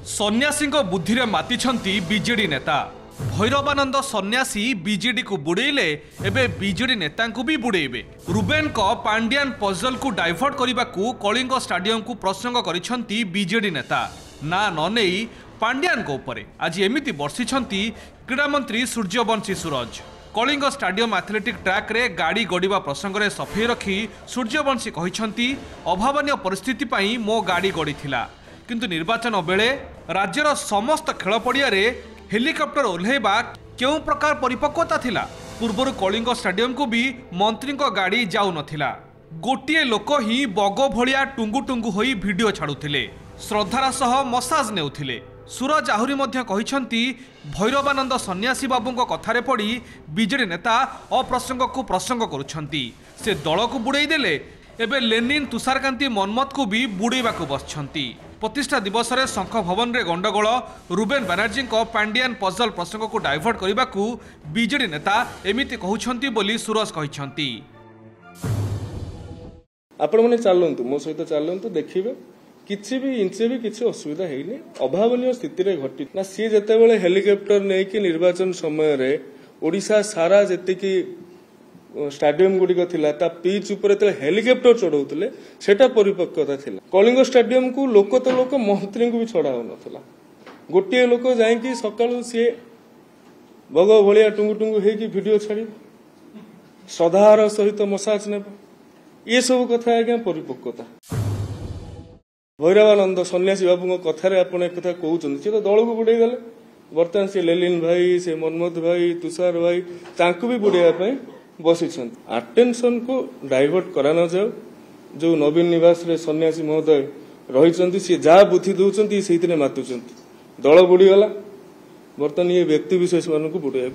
सन्यासी बुद्धि रे मातिछंती बीजेडी नेता भैरवानंद सन्यासी बीजेडी को बुड़ेले एबे बीजेडी नेता को भी बुड़ेबे। रुबेन को पांड्यान पजल को डाइवर्ट करने को कलिंग स्टाडियम को प्रसंग करिछंती बीजेडी नेता ना न नहीं पांड्यान को ऊपर आज एमिति बर्षिछंती क्रीड़ा मंत्री सूर्यवंशी सूरज। कलिंग स्टाडियम एथलेटिक ट्रैक रे गाड़ी गड़िबा प्रसंग में सफेई रखी सूर्यवंशी कहिछंती अभावनीय परिस्थिति पई मो गाड़ी गड़ीथिला किंतु निर्वाचन बेले राज्यर समस्त खेल पड़िया रे हेलिकॉप्टर ओह्लैबा क्यों प्रकार परिपक्वता थिला। पूर्वर कलिंग स्टाडियम को भी मंत्री गाड़ी जाऊ नथिला। गोटिए लोक ही बग भलिया टुंगु टुंगु होई वीडियो छाड़ुथिले, श्रद्धार सह मसाज नेउथिले। सूरज आहुरी मध्य कहिछंती भैरवानंद सन्यासी बाबूंको कथारे पड़ी बीजेडी नेता अप्रसंग को प्रसंग करुछंती। से दल को बुड़ाई देले एबे लेनिन तुषारकांति मनमत को भी बुड़ेबा को बसछंती। प्रतिष्ठा दिवस रे शंख भवन रे गंडगोल रुबेन बनर्जी को पांड्यान पजल प्रसंग को डाइवर्ट करने को बीजेडी नेता एमिति कहउछंती बोली सूरज कहिछंती। आपण माने चलंतु मो सहित चलंतु देखिबे किछि भी इंचे भी किछि असुविधा हेइनी। अभावनीय स्थिति रे घटी ना सी जते बेले हेलिकॉप्टर नै कि निर्वाचन समय रे ओडिसा सारा जते कि स्टाडियम गुड़िक थिला ता पिच ऊपर हेलिकॉप्टर चढ़ाउतले सेटा परिपक्वता थिला। कलिंग स्टाडियम को लोक मंत्री को भी चढ़ाउ नथिला। गोटे लोक जाई सकाळु सी बग भलिया टुंगु टुंगु हेकी वीडियो छाड़ी श्रद्धार सहित मसाज ने ये सब कथा आज्ञा परिपक्वता। भैरवानंद सन्यासी बाबू कथार आप कथा कहते सी तो दल को बुड़े गले। बर्तमान से लेलिन भाई से मनमोहन भाई तुषार भाई तांकु भी बुड़ाई बसी अटेंशन को डाइवर्ट करा न जाओ। जो नवीन निवास रे सन्यासी महोदय रही सी जहाँ बुद्धि दौरान से मातुंट दल बुड़ीगला। बर्तमान ये व्यक्ति विशेष मान को बुड़ाई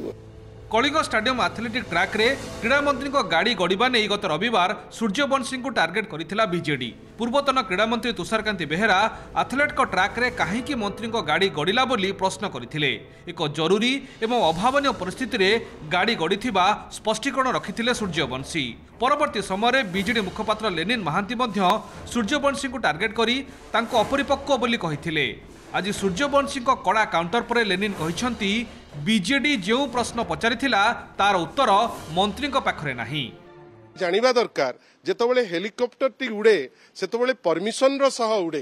कलिंग स्टाडियम एथलेटिक ट्रैक रे क्रीड़ा मंत्री गाड़ी गड़िबा नहीं गत रविवार सूर्यवंशी को टार्गेट करथिला बीजेडी। पूर्वतन क्रीड़ा मंत्री तुषारकांति बेहेरा एथलेट को ट्रैक रे काहेकि मंत्री गाड़ी गड़िला बोली प्रश्न करथिले। एक जरूरी एवं अभावनीय परिस्थिति रे गाड़ी गड़िथिबा स्पष्टीकरण रखिथिले सूर्यवंशी। परवर्ती समय बीजेडी मुखपात्र लेनिन महांती मध्य सूर्यवंशी को टार्गेट करी तांको अपरिपक्व बोली कहिथिले। आज सूर्यवंशी कड़ा काउंटर पर लेनिन कहिछंती बीजेडी जो प्रश्न पचारिथिला तार उत्तर मंत्री पाखरे नाही। जानिबा दरकार जेतबेले हेलिकॉप्टर टी उड़े सेतबेले परमिशन रो सह उड़े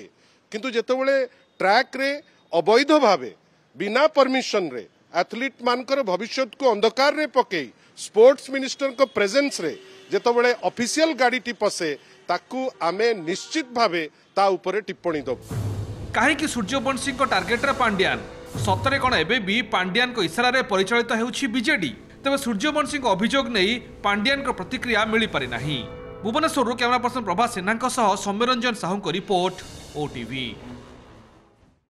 किंतु जेतबेले ट्रैक रे अवैध भावे बिना परमिशन रे एथलीट मानकर भविष्य को अंधकार रे पके स्पोर्ट्स मिनिस्टर को प्रेजेंस रे जेतबेले ऑफिशियल गाड़ी टी पसे ताकू आमे निश्चित भावे ता ऊपर टिप्पणी दब। काहेकि सूर्यवंशी टार्गेट रे पांड्यान सतरे कौन एबे भी पांड्यान को इशारा रे परिचालित हेउछि बीजेडी। तेबे सूर्यवंशी अभियोग नहीं पांड्यान को प्रतिक्रिया मिली पारि नाही। भुवनेश्वर कैमरा पर्सन प्रभास सिन्हा सह सौम्यरंजन साहू को रिपोर्ट ओटीवी।